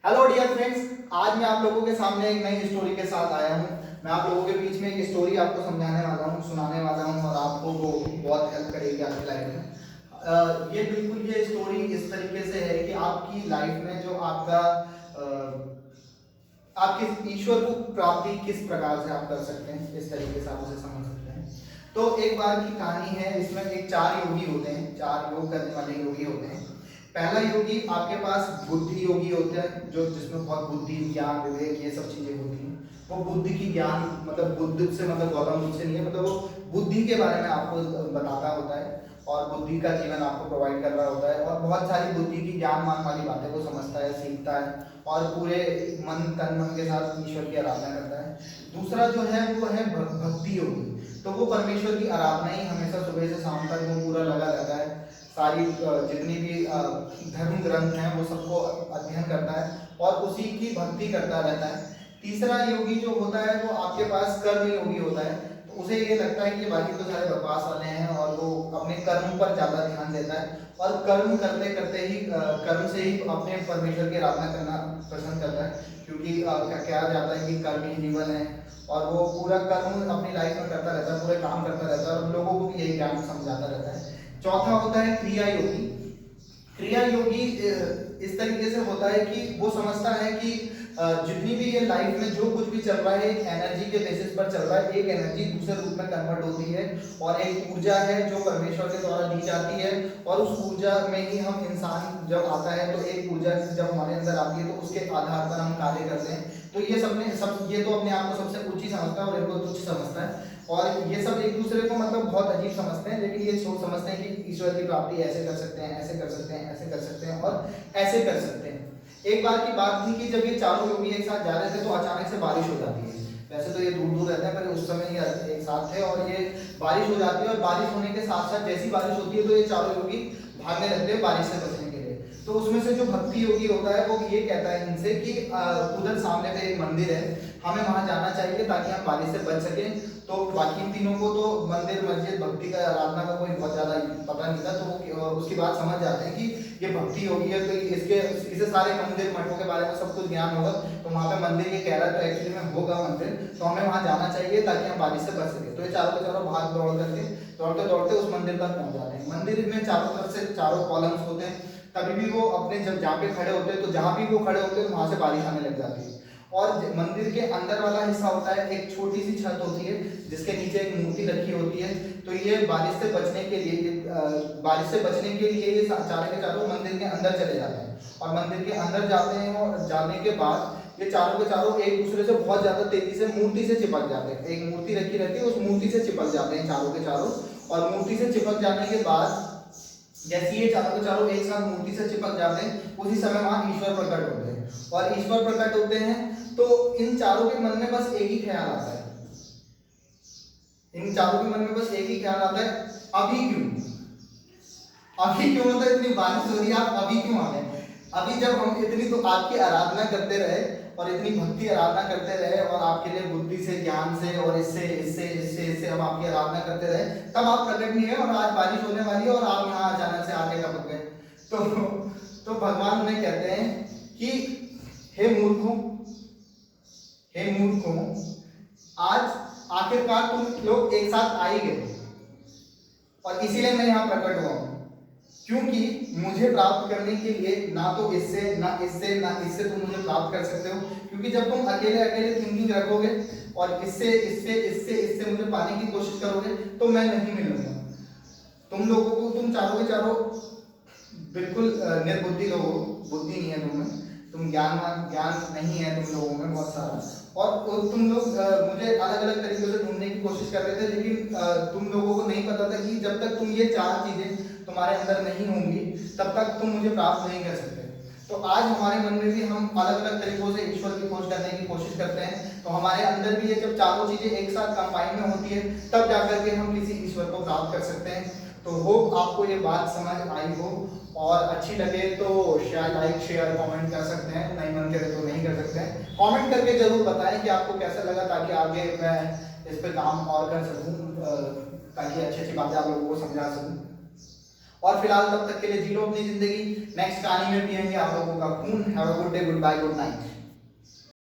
Hello dear friends, आज मैं आप लोगों के सामने एक नई स्टोरी के साथ आया हूँ। मैं आप लोगों के बीच में एक स्टोरी आपको समझाने वाला हूँ, सुनाने वाला हूँ और आपको वो बहुत हेल्प करेगी आपकी लाइफ में। ये बिल्कुल ये स्टोरी इस तरीके से है कि आपकी लाइफ में जो आपका आप किस ईश्वर को प्राप्ति किस प्रकार से आप कर सकते हैं, इस तरीके से आप उसे समझ सकते हैं। तो एक बार की कहानी है, इसमें एक 4 योगी होते हैं, 4 योग करने वाले योगी होते हैं। पहला योगी आपके पास बुद्धि योगी होता है, जो जिसमें बहुत बुद्धि ज्ञान विवेक ये सब चीजें होती हैं। वो बुद्धि की ज्ञान मतलब बुद्ध से मतलब गौतम बुद्ध से नहीं है, मतलब वो बुद्धि के बारे में आपको बताता होता है और बुद्धि का जीवन आपको प्रोवाइड कर रहा होता है और बहुत सारी बुद्धि की ज्ञान मान वाली बातें को समझता है, सीखता है और पूरे मन तन मन के साथ ईश्वर की आराधना करता है। दूसरा जो है वो है भक्ति योगी। तो वो परमेश्वर की आराधना ही हमेशा सुबह से शाम तक वो पूरा लगा रहता है, सारी जितनी भी धर्म ग्रंथ हैं वो सबको अध्ययन करता है और उसी की भक्ति करता रहता है। तीसरा योगी जो होता है वो आपके पास कर्म योगी होता है। तो उसे ये लगता है कि बाकी तो सारे बकवास वाले हैं और वो अपने कर्म पर ज़्यादा ध्यान देता है और कर्म करते करते ही कर्म से ही अपने परमेश्वर की आराधना करना पसंद करता है, क्योंकि क्या जाता है कि कर्म ही जीवन है और वो पूरा कर्म अपनी लाइफ में करता रहता है, पूरे काम करता रहता है और लोगों को भी यही ज्ञान समझाता रहता है। चौथा होता है क्रिया योगी। क्रिया योगी इस तरीके से होता है कि वो समझता है कि जितनी भी ये लाइफ में जो कुछ भी चल रहा है एक एनर्जी के बेसिस पर चल रहा है, एक एनर्जी दूसरे रूप में कन्वर्ट होती है और एक ऊर्जा है जो परमेश्वर के द्वारा दी जाती है और उस ऊर्जा में ही हम इंसान जब आता है तो एक ऊर्जा जब हमारे अंदर आती है तो उसके आधार पर हम कार्य करते हैं। तो ये सब ये तो अपने आप को सबसे ऊंची समझता है और इनको तुच्छ समझता है और ये सब एक दूसरे को मतलब बहुत अजीब समझते हैं, लेकिन ये सोच समझते हैं कि ईश्वर की प्राप्ति ऐसे कर सकते हैं, ऐसे कर सकते हैं, ऐसे कर सकते हैं और ऐसे कर सकते हैं। एक बार की बात थी कि जब ये चारों योगी एक साथ जा रहे थे तो अचानक से बारिश हो जाती है। वैसे तो ये दूर दूर रहते हैं पर उस समय ये एक साथ थे और ये बारिश हो जाती है और बारिश होने के साथ साथ जैसी बारिश होती है तो ये चारों योगी भागने लगते हैं बारिश से बचने के लिए। तो उसमें से जो भक्ति योगी होता है वो ये कहता है इनसे कि उधर सामने पे एक मंदिर है, हमें वहां जाना चाहिए ताकि हम बारिश से बच सकें। तो बाकी तीनों को तो मंदिर मस्जिद भक्ति का आराधना का कोई बहुत ज्यादा पता नहीं था, तो वो उसकी बात समझ जाते हैं कि ये भक्ति योगी है तो इसे सारे मंदिर मठों के बारे में सब कुछ ज्ञान होगा। तो वहाँ पे मंदिर ये कह रहा है तो एक्चुअली में होगा मंदिर, तो हमें वहाँ जाना चाहिए ताकि हम बारिश से बच सके। तो ये चारों के चारों भाग दौड़ करके दौड़ते दौड़ते उस मंदिर तक पहुंच जाते हैं। मंदिर में चारों तरफ से चारों कॉलम्स होते हैं, तभी भी वो अपने जब जहाँ पे खड़े होते हैं तो जहाँ भी वो खड़े होते हैं वहां से बारिश आने लग जाती है। और मंदिर के अंदर वाला हिस्सा होता है, एक छोटी सी छत होती है जिसके नीचे एक मूर्ति रखी होती है। तो ये बारिश से बचने के लिए बारिश से बचने के लिए ये चारों के चारों मंदिर के अंदर चले जाते हैं और मंदिर के अंदर जाते हैं और जाने के बाद ये चारों के चारों एक दूसरे से बहुत ज्यादा तेजी से मूर्ति से चिपक जाते हैं। एक मूर्ति रखी रहती है, उस मूर्ति से चिपक जाते हैं चारों के चारों और मूर्ति से चिपक जाने के बाद जैसे ये चारों के चारों एक साथ मूर्ति से चिपक जाते हैं उसी समय वहां ईश्वर प्रकट होते हैं और ईश्वर प्रकट होते हैं तो इन चारों के मन में बस एक ही ख्याल आता है, इन चारों के मन में बस एक ही ख्याल आता है, अभी क्यों, अभी क्यों, मतलब इतनी बारिश हो रही है आप अभी क्यों आ गए। अभी जब हम इतनी तो आपकी आराधना करते रहे और इतनी भक्ति आराधना करते रहे और आपके लिए बुद्धि से ज्ञान से और इससे इससे इससे इससे हम आपकी आराधना करते रहे, तब आप प्रकट नहीं है और आज बारिश होने वाली है और आप यहाँ अचानक से आके टपक गए। तो भगवान उन्हें कहते हैं कि हे मूर्खों, हे मूर्खों, आज आखिरकार तुम लोग एक साथ आ ही गए और इसीलिए मैं यहाँ प्रकट हुआ हूँ, क्योंकि मुझे प्राप्त करने के लिए ना तो इससे ना इससे ना इससे तुम मुझे प्राप्त कर सकते हो, क्योंकि जब तुम अकेले अकेले थिंकिंग रखोगे और इससे इससे इससे इससे मुझे पाने की कोशिश करोगे तो मैं नहीं मिलूंगा। तुम लोगों को, तुम चारों के चारों बिल्कुल निर्बुद्धि लोग हो, बुद्धि नहीं है तुम में, तुम ज्ञान नहीं है तुम लोगों में बहुत सारा, और तुम लोग मुझे अलग अलग तरीकों से ढूंढने की कोशिश कर रहे थे, लेकिन तुम लोगों को नहीं पता था कि जब तक तुम ये 4 चीजें तुम्हारे अंदर नहीं होंगी तब तक तुम मुझे प्राप्त नहीं कर सकते। तो आज हमारे मन में भी हम अलग अलग तरीकों से ईश्वर की खोज करने की कोशिश करते हैं, तो हमारे अंदर भी ये जब चारों चीजें एक साथ कंबाइन में होती है तब जाकर के हम किसी ईश्वर को प्राप्त कर सकते हैं। तो होप आपको ये बात समझ आई हो और अच्छी लगे तो शेयर, लाइक शेयर कमेंट कर सकते हैं, नहीं मन करे तो नहीं कर सकते हैं। कमेंट करके जरूर बताएं कि आपको कैसा लगा, ताकि आगे मैं इस पे काम और कर सकूं, ताकि अच्छी अच्छी बातें आप लोगों को समझा सकूं। और फिलहाल तब तक के लिए जी लो अपनी जिंदगी। नेक्स्ट कहानी में पियेंगे आप लोगों का खून। Have a good day, goodbye, good night.